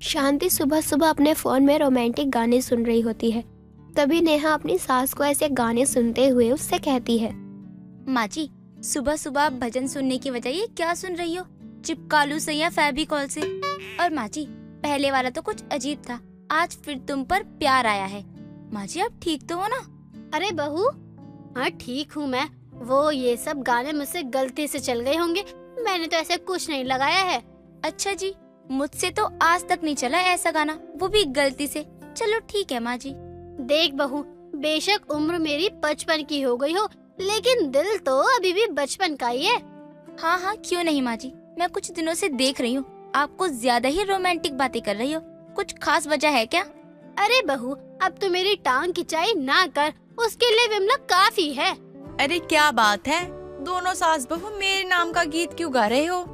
शांति सुबह सुबह अपने फोन में रोमांटिक गाने सुन रही होती है। तभी नेहा अपनी सास को ऐसे गाने सुनते हुए उससे कहती है, माँ जी, सुबह सुबह भजन सुनने की वजह ये क्या सुन रही हो? चिपकालू से या फेविकॉल से? और माँ जी, पहले वाला तो कुछ अजीब था, आज फिर तुम पर प्यार आया है। माँ जी, आप ठीक तो हो ना? अरे बहू, हाँ ठीक हूँ मैं। वो ये सब गाने मुझसे गलती से चल गए होंगे, मैंने तो ऐसे कुछ नहीं लगाया है। अच्छा जी, मुझसे तो आज तक नहीं चला ऐसा गाना, वो भी गलती से। चलो ठीक है माँ जी। देख बहू, बेशक उम्र मेरी 55 की हो गई हो, लेकिन दिल तो अभी भी बचपन का ही है। हाँ हाँ, क्यों नहीं माँ जी, मैं कुछ दिनों से देख रही हूँ आपको ज्यादा ही रोमांटिक बातें कर रही हो। कुछ खास वजह है क्या? अरे बहू, अब तो मेरी टांग खिंचाई ना कर, उसके लिए विमला काफी है। अरे क्या बात है, दोनों सास बहू मेरे नाम का गीत क्यों गा रहे हो?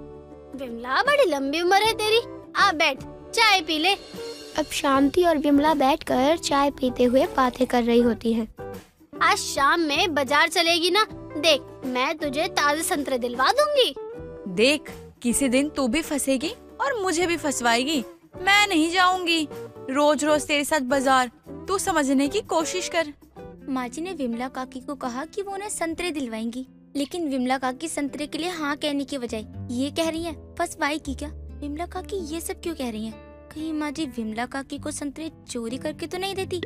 विमला, बड़ी लंबी उम्र है तेरी, आ बैठ, चाय पी ले। अब शांति और विमला बैठकर चाय पीते हुए बातें कर रही होती हैं। आज शाम में बाजार चलेगी ना? देख, मैं तुझे ताजे संतरे दिलवा दूंगी। देख, किसी दिन तू भी फंसेगी और मुझे भी फंसवाएगी। मैं नहीं जाऊंगी रोज रोज तेरे साथ बाजार, तू समझने की कोशिश कर। माँ जी ने विमला काकी को कहा कि वो उन्हें संतरे दिलवाएंगी, लेकिन विमला काकी संतरे के लिए हाँ कहने की बजाय ये कह रही है फंसवाएगी क्या? विमला काकी ये सब क्यों कह रही है? कहीं माँ जी विमला काकी को संतरे चोरी करके तो नहीं देती?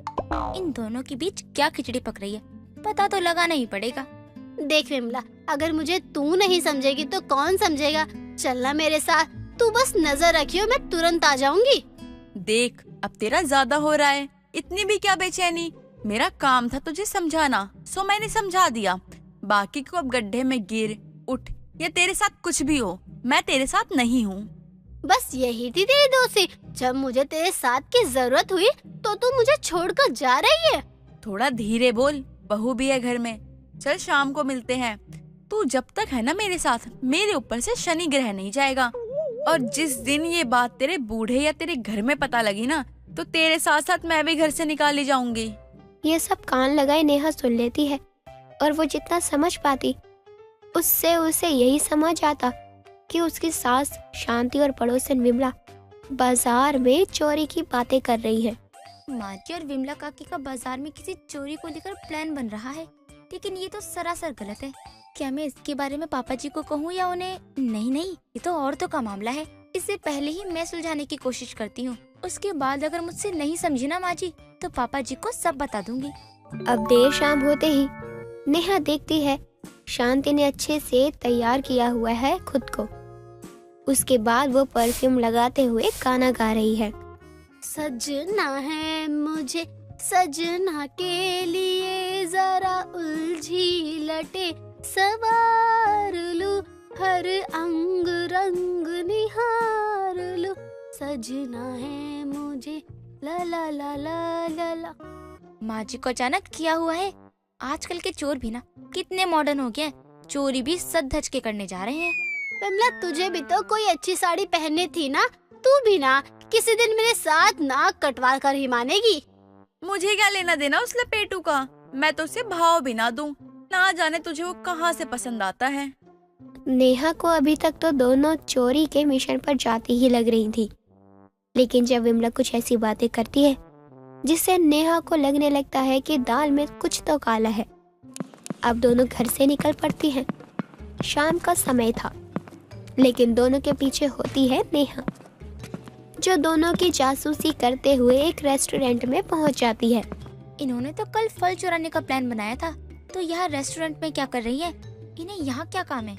इन दोनों के बीच क्या खिचड़ी पक रही है, पता तो लगाना ही पड़ेगा। देख विमला, अगर मुझे तू नहीं समझेगी तो कौन समझेगा? चलना मेरे साथ, तू बस नजर रखियो, मैं तुरंत आ जाऊंगी। देख, अब तेरा ज्यादा हो रहा है, इतनी भी क्या बेचैनी? मेरा काम था तुझे समझाना, सो मैंने समझा दिया। बाकी को अब गड्ढे में गिर उठ या तेरे साथ कुछ भी हो, मैं तेरे साथ नहीं हूँ। बस यही थी तेरी दोस्ती? जब मुझे तेरे साथ की जरूरत हुई तो तू मुझे छोड़कर जा रही है। थोड़ा धीरे बोल, बहू भी है घर में। चल शाम को मिलते हैं। तू जब तक है ना मेरे साथ, मेरे ऊपर से शनि ग्रह नहीं जाएगा। और जिस दिन ये बात तेरे बूढ़े या तेरे घर में पता लगी ना, तो तेरे साथ साथ मैं भी घर से निकाली जाऊंगी। ये सब कान लगाए नेहा सुन लेती है और वो जितना समझ पाती उससे उसे यही समझ आता कि उसकी सास शांति और पड़ोसन विमला बाजार में चोरी की बातें कर रही है। माँ जी और विमला काकी का बाजार में किसी चोरी को लेकर प्लान बन रहा है, लेकिन ये तो सरासर गलत है। क्या मैं इसके बारे में पापा जी को कहूँ या उन्हें? नहीं नहीं, ये तो औरतों का मामला है। इससे पहले ही मैं सुलझाने की कोशिश करती हूँ, उसके बाद अगर मुझसे नहीं समझी ना माँ जी, तो पापा जी को सब बता दूंगी। अब देर शाम होते ही नेहा देखती है शांति ने अच्छे से तैयार किया हुआ है खुद को। उसके बाद वो परफ्यूम लगाते हुए गाना गा रही है। सजना है मुझे, सजना के लिए जरा उलझी लटे सवार लूं, हर अंग रंग निहार लूं। सजना है मुझे, ला ला ला ला ला ला। माँ जी को अचानक किया हुआ है। आजकल के चोर भी ना कितने मॉडर्न हो गए, चोरी भी सज धज के करने जा रहे हैं। विमला, तुझे भी तो कोई अच्छी साड़ी पहननी थी ना, तू भी ना किसी दिन मेरे साथ नाक कटवा कर ही मानेगी। मुझे क्या लेना देना उस लपेटू का? मैं तो उसे भाव भी ना दूं, ना जाने तुझे वो कहाँ से पसंद आता है। नेहा को अभी तक तो दोनों चोरी के मिशन पर जाती ही लग रही थी, लेकिन जब विमला कुछ ऐसी बातें करती है जिससे नेहा को लगने लगता है कि दाल में कुछ तो काला है, अब दोनों घर से निकल पड़ती हैं। शाम का समय था, लेकिन दोनों के पीछे होती है नेहा, जो दोनों की जासूसी करते हुए एक रेस्टोरेंट में पहुंच जाती है। इन्होंने तो कल फल चुराने का प्लान बनाया था, तो यहाँ रेस्टोरेंट में क्या कर रही है? इन्हें यहाँ क्या काम है?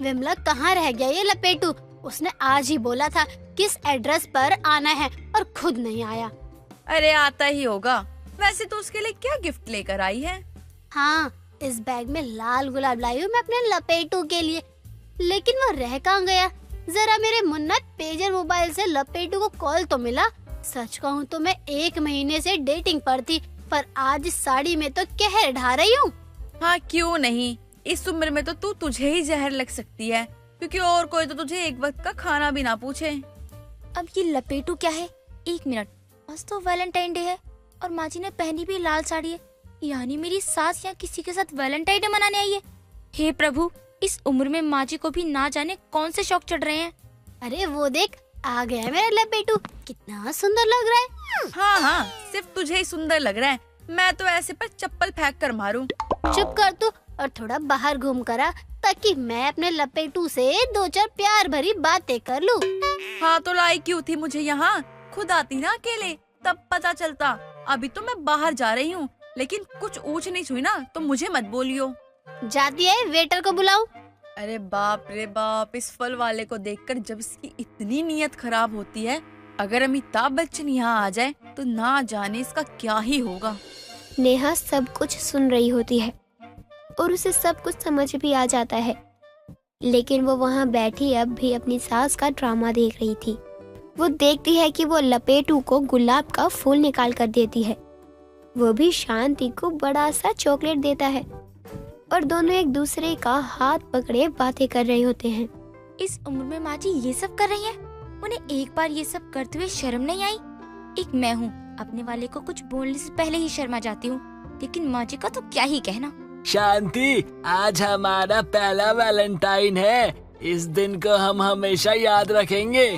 विमला, कहाँ रह गया ये लपेटू? उसने आज ही बोला था किस एड्रेस पर आना है और खुद नहीं आया। अरे आता ही होगा। वैसे तो उसके लिए क्या गिफ्ट लेकर आई है? हाँ, इस बैग में लाल गुलाब लाई हूँ मैं अपने लपेटू के लिए, लेकिन वो रह कहाँ गया? जरा मेरे मुन्नत पेजर मोबाइल से लपेटू को कॉल तो मिला। सच कहूँ तो मैं 1 महीने से डेटिंग पर थी, पर आज इस साड़ी में तो कहर ढा रही हूँ। हाँ क्यों नहीं, इस उम्र में तो तुझे ही जहर लग सकती है, क्योंकि और कोई तो तुझे एक वक्त का खाना भी ना पूछे। अब ये लपेटू क्या है? 1 मिनट, आज तो वैलेंटाइन डे है और माँ जी ने पहनी भी लाल साड़ी है, यानी मेरी सास यहाँ किसी के साथ वैलेंटाइन डे मनाने आई है। हे प्रभु, इस उम्र में माँ जी को भी ना जाने कौन से शौक चढ़ रहे हैं। अरे वो देख, आ गया मेरा लपेटू, कितना सुंदर लग रहा है। हाँ हाँ, सिर्फ तुझे ही सुंदर लग रहा है, मैं तो ऐसे पर चप्पल फेंक कर मारूं। चुप कर तू और थोड़ा बाहर घूम कर आ, ताकि मैं अपने लपेटू से 2-4 प्यार भरी बातें कर लूं। हाँ तो लाई क्यों थी मुझे यहाँ? खुद आती ना अकेले, तब पता चलता। अभी तो मैं बाहर जा रही हूँ, लेकिन कुछ ऊंच नीच हुई ना तो मुझे मत बोलियो। जाती है, वेटर को बुलाऊं? अरे बाप रे बाप, इस फल वाले को देखकर जब इसकी इतनी नीयत खराब होती है, अगर अमिताभ बच्चन यहाँ आ जाए तो ना जाने इसका क्या ही होगा। नेहा सब कुछ सुन रही होती है और उसे सब कुछ समझ भी आ जाता है, लेकिन वो वहाँ बैठी अब भी अपनी सास का ड्रामा देख रही थी। वो देखती है कि वो लपेटू को गुलाब का फूल निकाल कर देती है, वो भी शांति को बड़ा सा चॉकलेट देता है और दोनों एक दूसरे का हाथ पकड़े बातें कर रहे होते हैं। इस उम्र में माँ जी ये सब कर रही हैं, उन्हें एक बार ये सब करते हुए शर्म नहीं आई? एक मैं हूँ, अपने वाले को कुछ बोलने से पहले ही शर्मा जाती हूँ, लेकिन माँ जी का तो क्या ही कहना। शांति, आज हमारा पहला वैलेंटाइन है, इस दिन को हम हमेशा याद रखेंगे।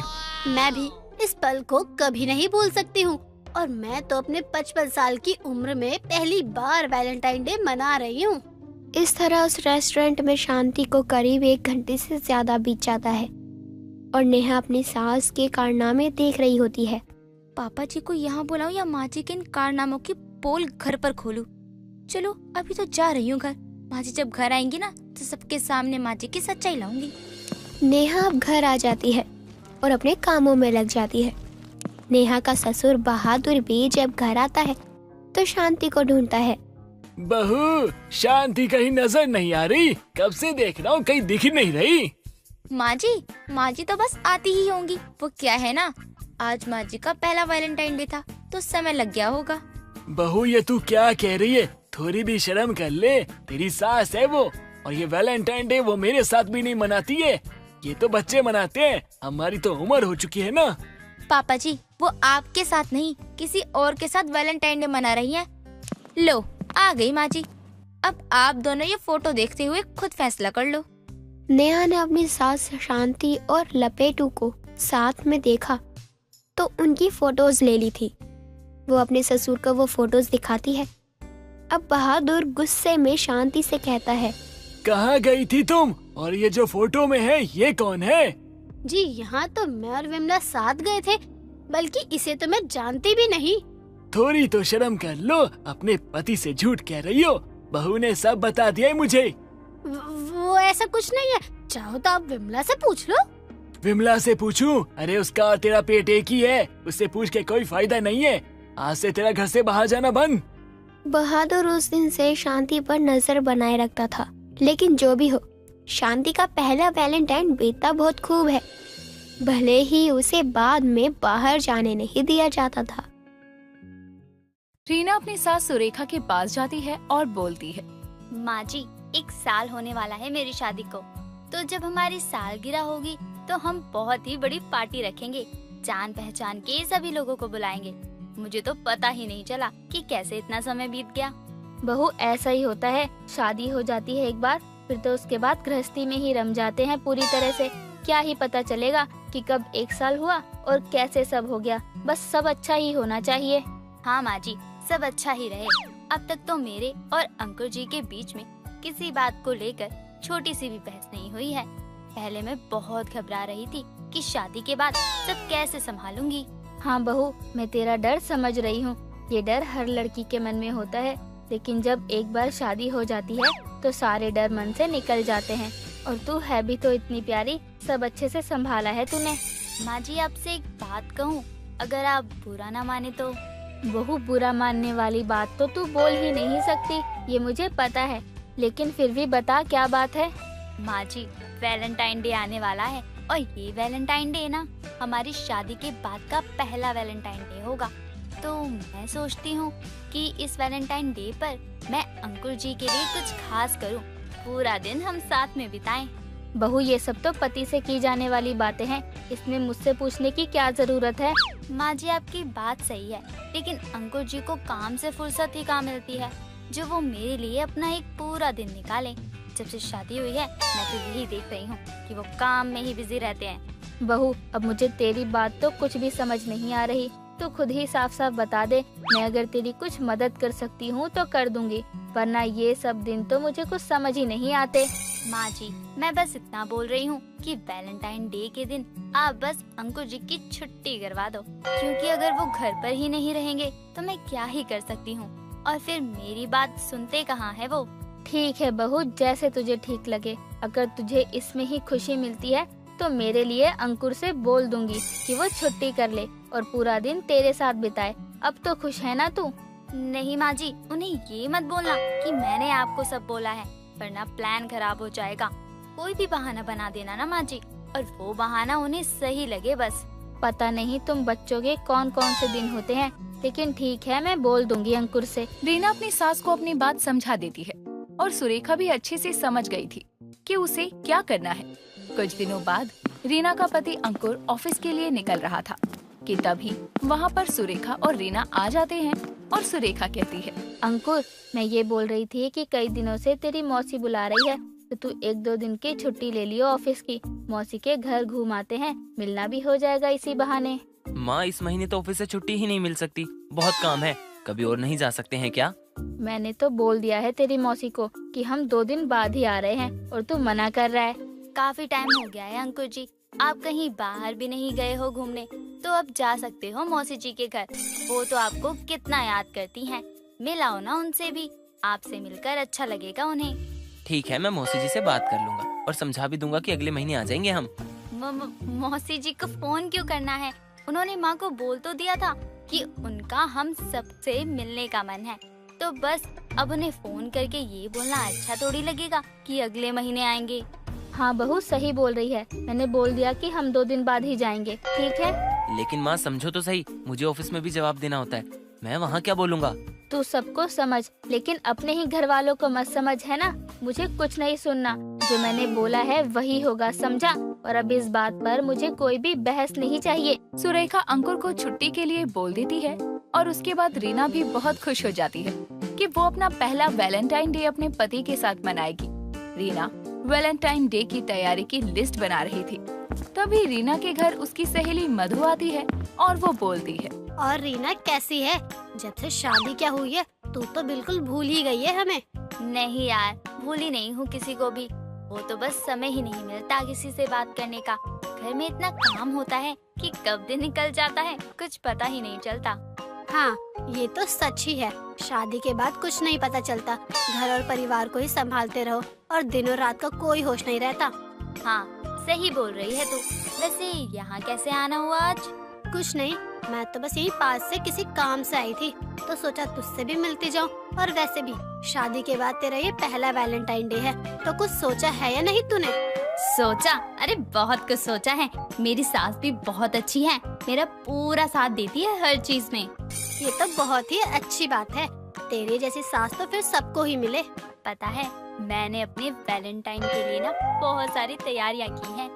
मैं भी इस पल को कभी नहीं भूल सकती हूँ, और मैं तो अपने 55 साल की उम्र में पहली बार वैलेंटाइन डे मना रही हूँ। इस तरह उस रेस्टोरेंट में शांति को करीब 1 घंटे से ज्यादा बीत जाता है और नेहा अपनी सास के कारनामे देख रही होती है। पापा जी को यहाँ बुलाऊं या माँ जी के इन कारनामों की पोल घर पर खोलूं? चलो अभी तो जा रही हूँ घर, माँ जी जब घर आएंगी ना तो सबके सामने माँ जी की सच्चाई लाऊंगी। नेहा अब घर आ जाती है और अपने कामों में लग जाती है। नेहा का ससुर बहादुर भी जब घर आता है तो शांति को ढूंढता है। बहू, शांति कहीं नजर नहीं आ रही, कब से देख रहा हूँ, कहीं दिख ही नहीं रही। माँ जी तो बस आती ही होंगी। वो क्या है ना, आज माँ जी का पहला वैलेंटाइन डे था तो समय लग गया होगा। बहू, ये तू क्या कह रही है? थोड़ी भी शर्म कर ले, तेरी सास है वो, और ये वैलेंटाइन डे वो मेरे साथ भी नहीं मनाती है, ये तो बच्चे मनाते हैं, हमारी तो उम्र हो चुकी है ना। पापा जी, वो आपके साथ नहीं किसी और के साथ वैलेंटाइन डे मना रही हैं। लो आ गई माँ जी, अब आप दोनों ये फोटो देखते हुए खुद फैसला कर लो। नेहा ने अपनी सास शांति और लपेटू को साथ में देखा तो उनकी फोटोज ले ली थी। वो अपने ससुर को वो फोटोज दिखाती है। अब बहादुर गुस्से में शांति से कहता है, कहाँ गई थी तुम? और ये जो फोटो में है ये कौन है? जी यहाँ तो मैं और विमला साथ गए थे, बल्कि इसे तो मैं जानती भी नहीं। थोड़ी तो शर्म कर लो, अपने पति से झूठ कह रही हो। बहू ने सब बता दिया है मुझे। वो ऐसा कुछ नहीं है, चाहो तो आप विमला से पूछ लो। विमला से पूछूं? अरे उसका और तेरा पेट एक ही है, उससे पूछ के कोई फायदा नहीं है। आज से तेरा घर से बाहर जाना बंद। बहादुर उस दिन से शांति पर नजर बनाए रखता था, लेकिन जो भी हो, शांति का पहला वैलेंटाइन बीता बहुत खूब है, भले ही उसे बाद में बाहर जाने नहीं दिया जाता था। रीना अपनी सास सुरेखा के पास जाती है और बोलती है, माँ जी 1 साल होने वाला है मेरी शादी को, तो जब हमारी सालगिरह होगी तो हम बहुत ही बड़ी पार्टी रखेंगे, जान पहचान के सभी लोगों को बुलाएंगे। मुझे तो पता ही नहीं चला कि कैसे इतना समय बीत गया। बहू, ऐसा ही होता है, शादी हो जाती है एक बार, फिर तो उसके बाद गृहस्थी में ही रम जाते हैं पूरी तरह से। क्या ही पता चलेगा कि कब 1 साल हुआ और कैसे सब हो गया। बस सब अच्छा ही होना चाहिए। हाँ माँ जी, सब अच्छा ही रहे। अब तक तो मेरे और अंकुर जी के बीच में किसी बात को लेकर छोटी सी भी बहस नहीं हुई है। पहले मैं बहुत घबरा रही थी कि शादी के बाद सब कैसे संभालूंगी। हाँ बहू, मैं तेरा डर समझ रही हूँ। ये डर हर लड़की के मन में होता है, लेकिन जब एक बार शादी हो जाती है तो सारे डर मन से निकल जाते हैं। और तू है भी तो इतनी प्यारी, सब अच्छे से संभाला है तूने। माँ जी, आपसे एक बात कहूँ, अगर आप बुरा ना माने तो? बहू, बुरा मानने वाली बात तो तू बोल ही नहीं सकती, ये मुझे पता है, लेकिन फिर भी बता क्या बात है। माँ जी, वैलेंटाइन डे आने वाला है और ये वैलेंटाइन डे ना हमारी शादी के बाद का पहला वैलेंटाइन डे होगा। तो मैं सोचती हूँ कि इस वैलेंटाइन डे पर मैं अंकुर जी के लिए कुछ खास करूँ, पूरा दिन हम साथ में बिताएं। बहू, ये सब तो पति से की जाने वाली बातें हैं, इसमें मुझसे पूछने की क्या जरूरत है। माँ जी, आपकी बात सही है, लेकिन अंकुर जी को काम से फुर्सत ही कहाँ मिलती है जो वो मेरे लिए अपना एक पूरा दिन निकालें। जब से शादी हुई है मैं तो यही देख रही हूँ कि वो काम में ही बिजी रहते हैं। बहू, अब मुझे तेरी बात तो कुछ भी समझ नहीं आ रही। तो खुद ही साफ साफ बता दे, मैं अगर तेरी कुछ मदद कर सकती हूँ तो कर दूंगी, वरना ये सब दिन तो मुझे कुछ समझ ही नहीं आते। माँ जी, मैं बस इतना बोल रही हूँ कि वैलेंटाइन डे के दिन आप बस अंकुर जी की छुट्टी करवा दो, क्योंकि अगर वो घर पर ही नहीं रहेंगे तो मैं क्या ही कर सकती हूँ, और फिर मेरी बात सुनते कहाँ है वो। ठीक है बहू, जैसे तुझे ठीक लगे। अगर तुझे इसमें ही खुशी मिलती है तो मेरे लिए अंकुर से बोल दूंगी कि वो छुट्टी कर ले और पूरा दिन तेरे साथ बिताए। अब तो खुश है ना तू? नहीं माँ जी, उन्हें ये मत बोलना कि मैंने आपको सब बोला है, वरना प्लान खराब हो जाएगा। कोई भी बहाना बना देना ना माँ जी, और वो बहाना उन्हें सही लगे बस। पता नहीं तुम बच्चों के कौन कौन से दिन होते हैं, लेकिन ठीक है, मैं बोल दूंगी अंकुर से। रीना अपनी सास को अपनी बात समझा देती है और सुरेखा भी अच्छे से समझ गई थी कि उसे क्या करना है। कुछ दिनों बाद रीना का पति अंकुर ऑफिस के लिए निकल रहा था कि तभी वहाँ पर सुरेखा और रीना आ जाते हैं और सुरेखा कहती है, अंकुर, मैं ये बोल रही थी कि कई दिनों से तेरी मौसी बुला रही है, तो तू 1-2 दिन की छुट्टी ले लियो ऑफिस की। मौसी के घर घूम आते हैं, मिलना भी हो जाएगा इसी बहाने। माँ, इस महीने तो ऑफिस से छुट्टी ही नहीं मिल सकती, बहुत काम है। कभी और नहीं जा सकते हैं क्या? मैंने तो बोल दिया है तेरी मौसी को कि हम 2 दिन बाद ही आ रहे हैं, और तू मना कर रहा है। काफी टाइम हो गया है अंकुर जी, आप कहीं बाहर भी नहीं गए हो घूमने, तो अब जा सकते हो मौसी जी के घर। वो तो आपको कितना याद करती हैं, मिलाओ ना उनसे भी, आपसे मिलकर अच्छा लगेगा उन्हें। ठीक है, मैं मौसी जी से बात कर लूंगा और समझा भी दूंगा कि अगले महीने आ जाएंगे हम। मौसी जी को फोन क्यों करना है? उन्होंने माँ को बोल तो दिया था कि उनका हम सबसे मिलने का मन है, तो बस अब उन्हें फोन करके ये बोलना अच्छा थोड़ी लगेगा कि अगले महीने आएंगे। हाँ बहू, सही बोल रही है, मैंने बोल दिया कि हम 2 दिन बाद ही जाएंगे, ठीक है। लेकिन माँ समझो तो सही, मुझे ऑफिस में भी जवाब देना होता है, मैं वहाँ क्या बोलूँगा? तू सबको समझ, लेकिन अपने ही घर वालों को मत समझ, है ना। मुझे कुछ नहीं सुनना, जो मैंने बोला है वही होगा, समझा। और अब इस बात पर मुझे कोई भी बहस नहीं चाहिए। सुरेखा अंकुर को छुट्टी के लिए बोल देती है और उसके बाद रीना भी बहुत खुश हो जाती है कि वो अपना पहला वैलेंटाइन डे अपने पति के साथ मनाएगी। रीना वैलेंटाइन डे की तैयारी की लिस्ट बना रही थी, तभी रीना के घर उसकी सहेली मधु आती है और वो बोलती है, और रीना कैसी है? जब से शादी क्या हुई है, तू तो बिल्कुल भूल ही गई है हमें। नहीं यार, भूली नहीं हूँ किसी को भी, वो तो बस समय ही नहीं मिलता किसी से बात करने का। घर में इतना काम होता है कि कब दिन निकल जाता है कुछ पता ही नहीं चलता। हाँ, ये तो सच ही है, शादी के बाद कुछ नहीं पता चलता, घर और परिवार को ही संभालते रहो और दिनों रात का कोई होश नहीं रहता। हाँ, सही बोल रही है तू। वैसे यहाँ कैसे आना हुआ आज? कुछ नहीं, मैं तो बस यहीं पास से किसी काम से आई थी, तो सोचा तुझसे भी मिलती जाऊं। और वैसे भी शादी के बाद तेरा ये पहला वैलेंटाइन डे है, तो कुछ सोचा है या नहीं तूने? सोचा? अरे बहुत कुछ सोचा है। मेरी सास भी बहुत अच्छी है, मेरा पूरा साथ देती है हर चीज में। ये तो बहुत ही अच्छी बात है, तेरी जैसी सास तो फिर सबको ही मिले। पता है, मैंने अपने वैलेंटाइन के लिए ना बहुत सारी तैयारियां की हैं।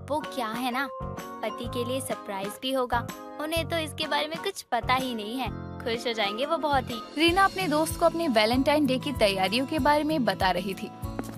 वो क्या है ना, पति के लिए सरप्राइज भी होगा, उन्हें तो इसके बारे में कुछ पता ही नहीं है, खुश हो जाएंगे वो बहुत ही। रीना अपने दोस्त को अपने वैलेंटाइन डे की तैयारियों के बारे में बता रही थी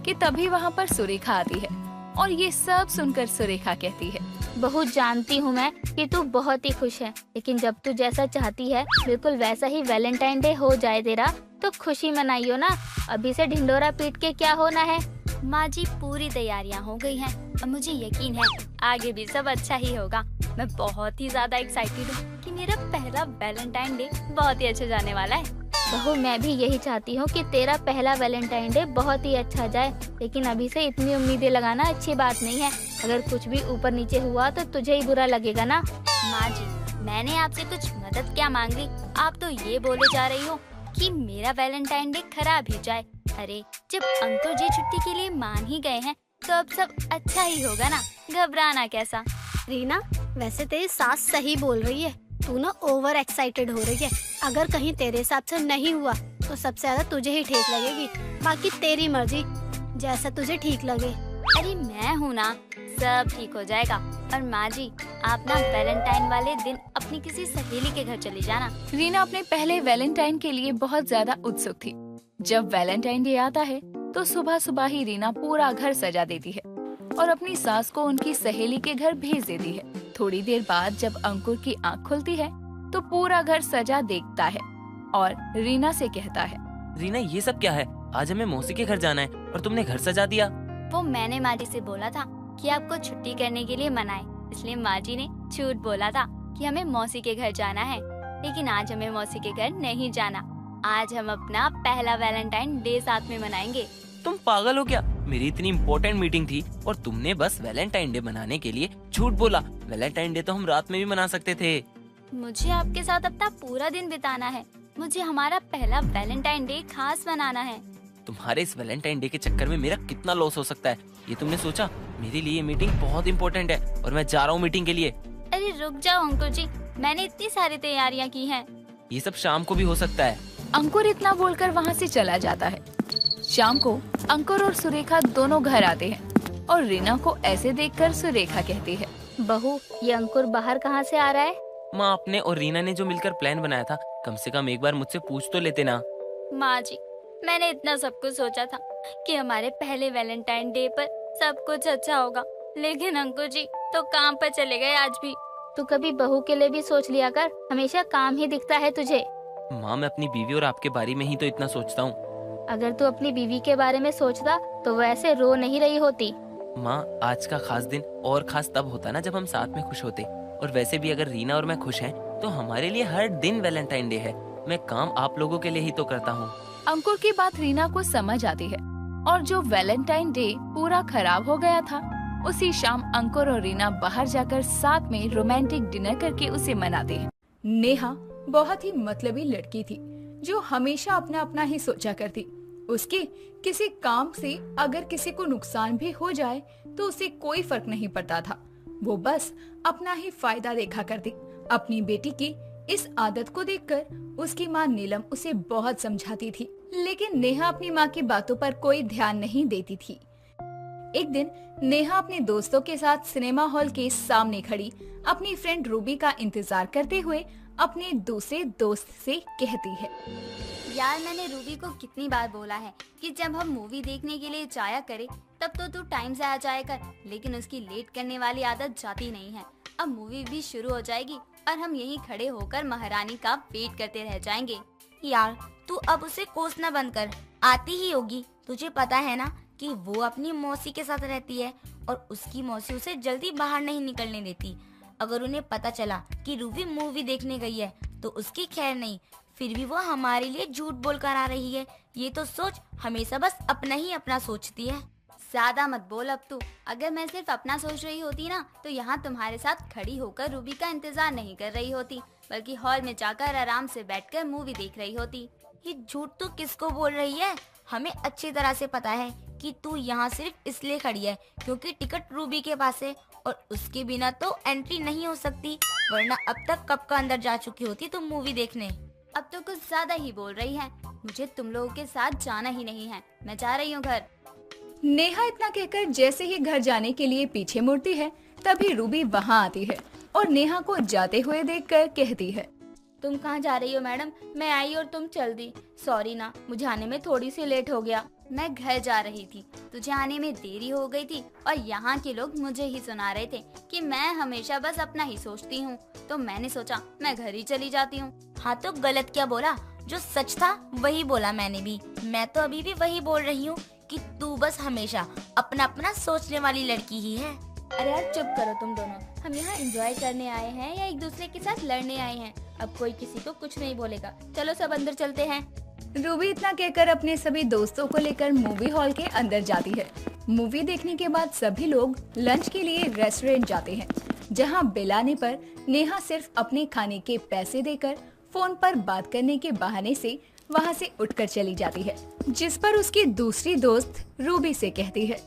कि तभी वहाँ पर सुरेखा आती है और ये सब सुनकर सुरेखा कहती है, बहुत जानती हूँ मैं कि तू बहुत ही खुश है, लेकिन जब तू जैसा चाहती है बिल्कुल वैसा ही वैलेंटाइन डे हो जाए तेरा, तो खुशी मनाइयो ना। अभी से ढिंडोरा पीट के क्या होना है। माँ जी, पूरी तैयारियाँ हो गई हैं और मुझे यकीन है आगे भी सब अच्छा ही होगा। मैं बहुत ही ज्यादा एक्साइटेड हूँ कि मेरा पहला वैलेंटाइन डे बहुत ही अच्छा जाने वाला है। बहू, मैं भी यही चाहती हूँ कि तेरा पहला वैलेंटाइन डे बहुत ही अच्छा जाए, लेकिन अभी से इतनी उम्मीदें लगाना अच्छी बात नहीं है। अगर कुछ भी ऊपर नीचे हुआ तो तुझे ही बुरा लगेगा ना। माँ जी, मैंने आपसे कुछ मदद क्या मांग ली, आप तो ये बोले जा रही हो कि मेरा वैलेंटाइन डे खराब ही जाए। अरे, जब अंकुर जी छुट्टी के लिए मान ही गए हैं तो अब सब अच्छा ही होगा ना, घबराना कैसा। रीना, वैसे तेरी सास सही बोल रही है, तू ना ओवर एक्साइटेड हो रही है। अगर कहीं तेरे हिसाब से नहीं हुआ तो सबसे ज्यादा तुझे ही ठेस लगेगी, बाकी तेरी मर्जी, जैसा तुझे ठीक लगे। अरे मैं हूँ ना, सब ठीक हो जाएगा। और माँ जी, आप ना वैलेंटाइन वाले दिन अपनी किसी सहेली के घर चली जाना। रीना अपने पहले वैलेंटाइन के लिए बहुत ज्यादा उत्सुक थी। जब वैलेंटाइन डे आता है तो सुबह सुबह ही रीना पूरा घर सजा देती है और अपनी सास को उनकी सहेली के घर भेज देती है। थोड़ी देर बाद जब अंकुर की आँख खुलती है तो पूरा घर सजा देखता है और रीना से कहता है, रीना ये सब क्या है? आज हमें मौसी के घर जाना है और तुमने घर सजा दिया। वो मैंने माँ जी से बोला था कि आपको छुट्टी करने के लिए मनाए, इसलिए माँ जी ने झूठ बोला था कि हमें मौसी के घर जाना है। लेकिन आज हमें मौसी के घर नहीं जाना। आज हम अपना पहला वैलेंटाइन डे साथ में मनाएंगे। तुम पागल हो क्या? मेरी इतनी इम्पोर्टेंट मीटिंग थी और तुमने बस वैलेंटाइन डे मनाने के लिए झूठ बोला। वैलेंटाइन डे तो हम रात में भी मना सकते थे। मुझे आपके साथ अपना पूरा दिन बिताना है। मुझे हमारा पहला वैलेंटाइन डे खास मनाना है। तुम्हारे इस वैलेंटाइन डे के चक्कर में मेरा कितना लॉस हो सकता है, ये तुमने सोचा? मेरे लिए ये मीटिंग बहुत इम्पोर्टेंट है और मैं जा रहा हूँ मीटिंग के लिए। अरे रुक जाओ अंकुर जी, मैंने इतनी सारी तैयारियाँ की हैं। ये सब शाम को भी हो सकता है। अंकुर इतना बोलकर वहाँ से चला जाता है। शाम को अंकुर और सुरेखा दोनों घर आते हैं और रीना को ऐसे देखकर सुरेखा कहती है, बहू ये अंकुर बाहर कहाँ से आ रहा है? माँ, आपने और रीना ने जो मिलकर प्लान बनाया था, कम से कम एक बार मुझसे पूछ तो लेते ना। माँ जी, मैंने इतना सब कुछ सोचा था कि हमारे पहले वैलेंटाइन डे पर सब कुछ अच्छा होगा, लेकिन अंकुर जी तो काम पर चले गए आज भी। तू कभी बहू के लिए भी सोच लिया कर, हमेशा काम ही दिखता है तुझे। माँ, मैं अपनी बीवी और आपके बारे में ही तो इतना सोचता हूँ। अगर तू अपनी बीवी के बारे में सोचता तो वो ऐसे रो नहीं रही होती। माँ, आज का खास दिन और खास तब होता ना जब हम साथ में खुश होते। और वैसे भी अगर रीना और मैं खुश हैं तो हमारे लिए हर दिन वैलेंटाइन डे है। मैं काम आप लोगों के लिए ही तो करता हूँ। अंकुर की बात रीना को समझ आती है और जो वैलेंटाइन डे पूरा खराब हो गया था, उसी शाम अंकुर और रीना बाहर जाकर साथ में रोमांटिक डिनर करके उसे मनाते हैं। नेहा बहुत ही मतलबी लड़की थी जो हमेशा अपना अपना ही सोचा करती। उसके किसी काम से अगर किसी को नुकसान भी हो जाए तो उसे कोई फर्क नहीं पड़ता था। वो बस अपना ही फायदा देखा करती। अपनी बेटी की इस आदत को देखकर उसकी माँ नीलम उसे बहुत समझाती थी, लेकिन नेहा अपनी माँ की बातों पर कोई ध्यान नहीं देती थी। एक दिन नेहा अपने दोस्तों के साथ सिनेमा हॉल के सामने खड़ी अपनी फ्रेंड रूबी का इंतजार करते हुए अपने दूसरे दोस्त से कहती है, यार मैंने रूबी को कितनी बार बोला है कि जब हम मूवी देखने के लिए जाया करे तब तो तू टाइम से आ जाया कर, लेकिन उसकी लेट करने वाली आदत जाती नहीं है। अब मूवी भी शुरू हो जाएगी और हम यहीं खड़े होकर महारानी का वेट करते रह जाएंगे। यार तू अब उसे कोसना बंद कर, आती ही होगी। तुझे पता है ना कि वो अपनी मौसी के साथ रहती है और उसकी मौसी उसे जल्दी बाहर नहीं निकलने देती। अगर उन्हें पता चला कि रूबी मूवी देखने गई है तो उसकी खैर नहीं, फिर भी वो हमारे लिए झूठ बोलकर आ रही है। ये तो सोच, हमेशा बस अपना ही अपना सोचती है। ज्यादा मत बोल अब तू। अगर मैं सिर्फ अपना सोच रही होती ना तो यहाँ तुम्हारे साथ खड़ी होकर रूबी का इंतजार नहीं कर रही होती, बल्कि हॉल में जाकर आराम से बैठकर मूवी देख रही होती। ये झूठ तू किसको बोल रही है? हमें अच्छी तरह से पता है कि तू यहाँ सिर्फ इसलिए खड़ी है क्योंकि टिकट रूबी के पास है और उसके बिना तो एंट्री नहीं हो सकती, वरना अब तक कब का अंदर जा चुकी होती तुम मूवी देखने। अब तो कुछ ज्यादा ही बोल रही है। मुझे तुम लोगों के साथ जाना ही नहीं है, मैं जा रही हूँ घर। नेहा इतना कहकर जैसे ही घर जाने के लिए पीछे मुड़ती है, तभी रूबी वहाँ आती है और नेहा को जाते हुए देखकर कहती है, तुम कहाँ जा रही हो मैडम? मैं आई और तुम चल दी। सॉरी ना, मुझे आने में थोड़ी सी लेट हो गया। मैं घर जा रही थी, तुझे आने में देरी हो गई थी और यहाँ के लोग मुझे ही सुना रहे थे कि मैं हमेशा बस अपना ही सोचती हूँ, तो मैंने सोचा मैं घर ही चली जाती हूँ। हाँ तो गलत क्या बोला? जो सच था वही बोला मैंने भी। मैं तो अभी भी वही बोल रही हूँ कि तू बस हमेशा अपना अपना सोचने वाली लड़की ही है। अरे यार चुप करो तुम दोनों। हम यहाँ एंजॉय करने आए हैं या एक दूसरे के साथ लड़ने आए हैं? अब कोई किसी को कुछ नहीं बोलेगा। चलो सब अंदर चलते हैं। रूबी इतना कहकर अपने सभी दोस्तों को लेकर मूवी हॉल के अंदर जाती है। मूवी देखने के बाद सभी लोग लंच के लिए रेस्टोरेंट जाते हैं, जहां बिल आने पर नेहा सिर्फ अपने खाने के पैसे देकर फोन पर बात करने के बहाने से वहां से उठकर चली जाती है, जिस पर उसकी दूसरी दोस्त रूबी से कहती है,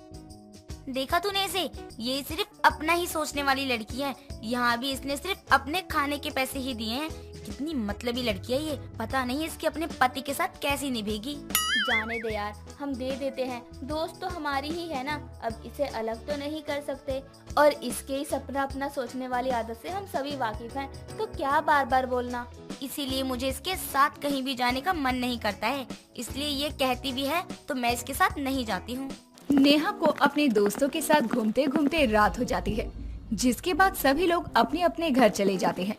देखा तूने इसे? ये सिर्फ अपना ही सोचने वाली लड़की है। यहाँ भी इसने सिर्फ अपने खाने के पैसे ही दिए हैं। कितनी मतलबी लड़की है ये। पता नहीं इसके अपने पति के साथ कैसी निभेगी। जाने दे यार, हम दे देते हैं। दोस्त तो हमारी ही है ना, अब इसे अलग तो नहीं कर सकते। और इसके इस अपना अपना सोचने वाली आदत से हम सभी वाकिफ हैं, तो क्या बार बार बोलना। इसीलिए मुझे इसके साथ कहीं भी जाने का मन नहीं करता है, इसलिए ये कहती भी है तो मैं इसके साथ नहीं जाती हूँ। नेहा को अपने दोस्तों के साथ घूमते घूमते रात हो जाती है, जिसके बाद सभी लोग अपने अपने घर चले जाते हैं।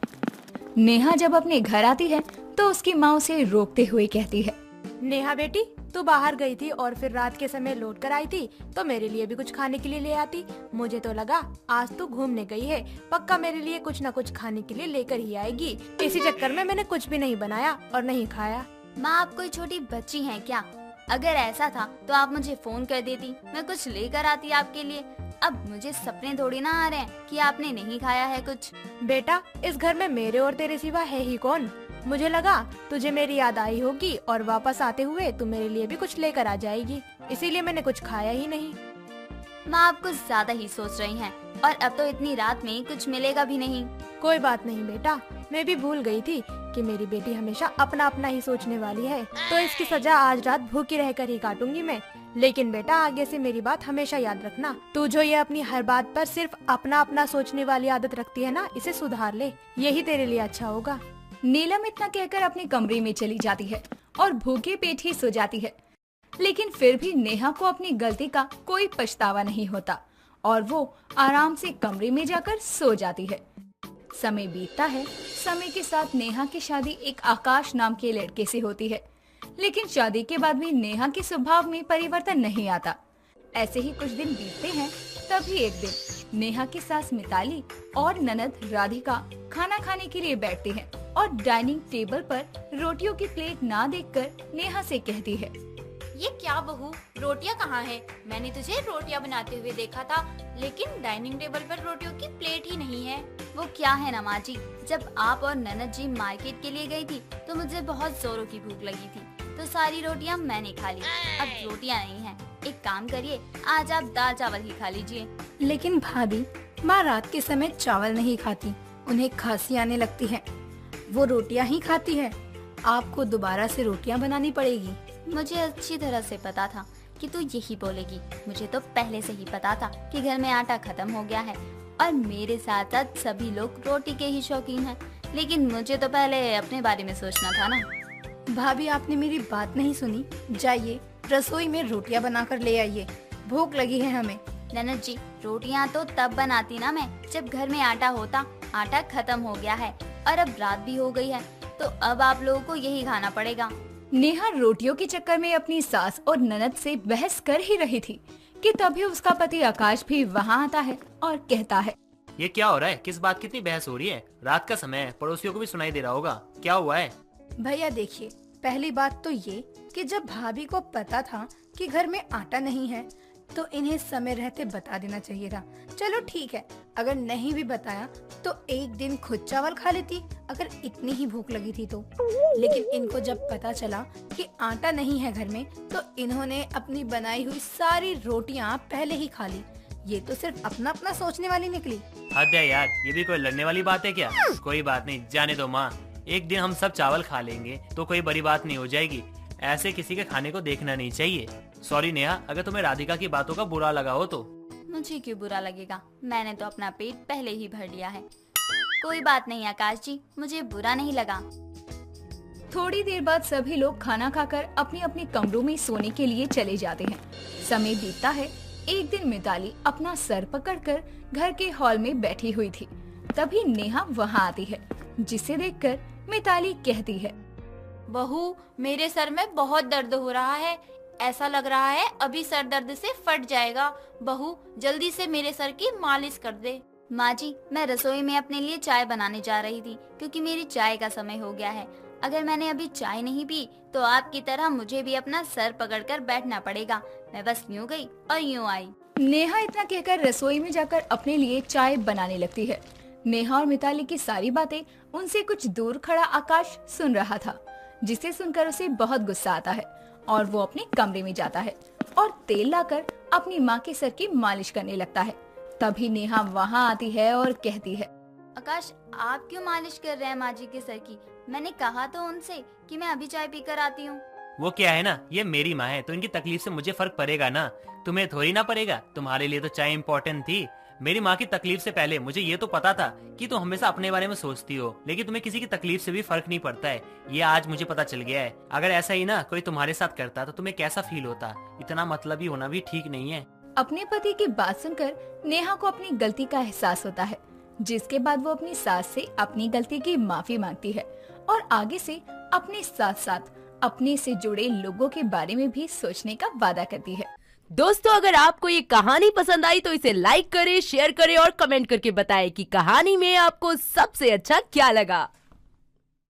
नेहा जब अपने घर आती है तो उसकी माँ उसे रोकते हुए कहती है, नेहा बेटी, तू बाहर गई थी और फिर रात के समय लौट कर आई थी, तो मेरे लिए भी कुछ खाने के लिए ले आती। मुझे तो लगा आज तू घूमने गई है, पक्का मेरे लिए कुछ न कुछ खाने के लिए लेकर ही आएगी। इसी चक्कर में मैंने कुछ भी नहीं बनाया और नहीं खाया। माँ, आप कोई छोटी बच्ची हैं क्या? अगर ऐसा था तो आप मुझे फोन कर देती, मैं कुछ लेकर आती आपके लिए। अब मुझे सपने थोड़ी ना आ रहे हैं कि आपने नहीं खाया है कुछ। बेटा, इस घर में मेरे और तेरे सिवा है ही कौन? मुझे लगा तुझे मेरी याद आई होगी और वापस आते हुए तू मेरे लिए भी कुछ लेकर आ जाएगी, इसीलिए मैंने कुछ खाया ही नहीं। माँ, आप कुछ ज्यादा ही सोच रही हैं और अब तो इतनी रात में कुछ मिलेगा भी नहीं। कोई बात नहीं बेटा, मैं भी भूल गई थी कि मेरी बेटी हमेशा अपना अपना ही सोचने वाली है, तो इसकी सजा आज रात भूखी रहकर ही काटूंगी मैं। लेकिन बेटा, आगे से मेरी बात हमेशा याद रखना। तू जो ये अपनी हर बात पर सिर्फ अपना अपना सोचने वाली आदत रखती है ना, इसे सुधार ले, यही तेरे लिए अच्छा होगा। नीलम इतना कहकर अपने कमरे में चली जाती है और भूखे पेट ही सो जाती है। लेकिन फिर भी नेहा को अपनी गलती का कोई पछतावा नहीं होता और वो आराम से कमरे में जाकर सो जाती है। समय बीतता है। समय के साथ नेहा की शादी एक आकाश नाम के लड़के से होती है, लेकिन शादी के बाद भी नेहा के स्वभाव में परिवर्तन नहीं आता। ऐसे ही कुछ दिन बीतते हैं। तभी एक दिन नेहा की सास मिताली और ननद राधिका खाना खाने के लिए बैठती हैं और डाइनिंग टेबल पर रोटियों की प्लेट ना देखकर नेहा से कहती है, ये क्या बहू, रोटियां कहाँ है? मैंने तुझे रोटियां बनाते हुए देखा था, लेकिन डाइनिंग टेबल पर रोटियों की प्लेट ही नहीं है। वो क्या है ना माँ जी, जब आप और ननद जी मार्केट के लिए गई थी तो मुझे बहुत जोरों की भूख लगी थी, तो सारी रोटियां मैंने खा ली। अब रोटियां नहीं है, एक काम करिए, आज आप दाल चावल ही खा लीजिए। लेकिन भाभी, माँ रात के समय चावल नहीं खाती, उन्हें खांसी आने लगती है, वो रोटियां ही खाती है। आपको दोबारा से रोटियां बनानी पड़ेगी। मुझे अच्छी तरह से पता था कि तू यही बोलेगी। मुझे तो पहले से ही पता था कि घर में आटा खत्म हो गया है और मेरे साथ साथ सभी लोग रोटी के ही शौकीन हैं। लेकिन मुझे तो पहले अपने बारे में सोचना था ना। भाभी, आपने मेरी बात नहीं सुनी। जाइए रसोई में रोटियां बनाकर ले आइए, भूख लगी है हमें। ननद जी, रोटियां तो तब बनाती ना मैं जब घर में आटा होता। आटा खत्म हो गया है और अब रात भी हो गई है, तो अब आप लोगों को यही खाना पड़ेगा। नेहा रोटियों के चक्कर में अपनी सास और ननद से बहस कर ही रही थी कि तभी उसका पति आकाश भी वहाँ आता है और कहता है, ये क्या हो रहा है? किस बात की इतनी बहस हो रही है? रात का समय है, पड़ोसियों को भी सुनाई दे रहा होगा, क्या हुआ है? भैया देखिए, पहली बात तो ये कि जब भाभी को पता था कि घर में आटा नहीं है तो इन्हें समय रहते बता देना चाहिए था। चलो ठीक है, अगर नहीं भी बताया तो एक दिन खुद चावल खा लेती अगर इतनी ही भूख लगी थी तो। लेकिन इनको जब पता चला कि आटा नहीं है घर में तो इन्होंने अपनी बनाई हुई सारी रोटियां पहले ही खा ली। ये तो सिर्फ अपना अपना सोचने वाली निकली। हद है यार, ये भी कोई लड़ने वाली बात है क्या? कोई बात नहीं, जाने दो माँ, एक दिन हम सब चावल खा लेंगे तो कोई बड़ी बात नहीं हो जाएगी। ऐसे किसी के खाने को देखना नहीं चाहिए। सॉरी नेहा, अगर तुम्हें राधिका की बातों का बुरा लगा हो तो। मुझे क्यों बुरा लगेगा, मैंने तो अपना पेट पहले ही भर लिया है। कोई बात नहीं आकाश जी, मुझे बुरा नहीं लगा। थोड़ी देर बाद सभी लोग खाना खाकर अपने अपने कमरों में सोने के लिए चले जाते हैं। समय बीतता है। एक दिन मिताली अपना सर पकड़कर घर के हॉल में बैठी हुई थी। तभी नेहा वहाँ आती है, जिसे देखकर मिताली कहती है, बहू, मेरे सर में बहुत दर्द हो रहा है, ऐसा लग रहा है अभी सर दर्द से फट जाएगा। बहू, जल्दी से मेरे सर की मालिश कर दे। माँ जी, मैं रसोई में अपने लिए चाय बनाने जा रही थी क्योंकि मेरी चाय का समय हो गया है। अगर मैंने अभी चाय नहीं पी तो आपकी तरह मुझे भी अपना सर पकड़कर बैठना पड़ेगा। मैं बस यूँ गई और यूँ आई। नेहा इतना कहकर रसोई में जाकर अपने लिए चाय बनाने लगती है। नेहा और मिताली की सारी बातें उनसे कुछ दूर खड़ा आकाश सुन रहा था, जिसे सुनकर उसे बहुत गुस्सा आता है और वो अपने कमरे में जाता है और तेल लाकर अपनी माँ के सर की मालिश करने लगता है। तभी नेहा वहाँ आती है और कहती है, आकाश, आप क्यों मालिश कर रहे हैं माँ जी के सर की? मैंने कहा तो उनसे कि मैं अभी चाय पीकर आती हूँ। वो क्या है ना, ये मेरी माँ है तो इनकी तकलीफ से मुझे फर्क पड़ेगा ना, तुम्हें थोड़ी ना पड़ेगा। तुम्हारे लिए तो चाय इम्पोर्टेंट थी, मेरी माँ की तकलीफ से पहले मुझे ये तो पता था कि तुम हमेशा अपने बारे में सोचती हो, लेकिन तुम्हें किसी की तकलीफ से भी फर्क नहीं पड़ता है। ये आज मुझे पता चल गया है। अगर ऐसा ही ना कोई तुम्हारे साथ करता तो तुम्हें कैसा फील होता। इतना मतलबी होना भी ठीक नहीं है। अपने पति की बात सुनकर नेहा को अपनी गलती का एहसास होता है, जिसके बाद वो अपनी सास से अपनी गलती की माफी मांगती है और आगे से अपने साथ साथ अपने से जुड़े लोगों के बारे में भी सोचने का वादा करती है। दोस्तों, अगर आपको ये कहानी पसंद आई तो इसे लाइक करें, शेयर करें और कमेंट करके बताएं कि कहानी में आपको सबसे अच्छा क्या लगा।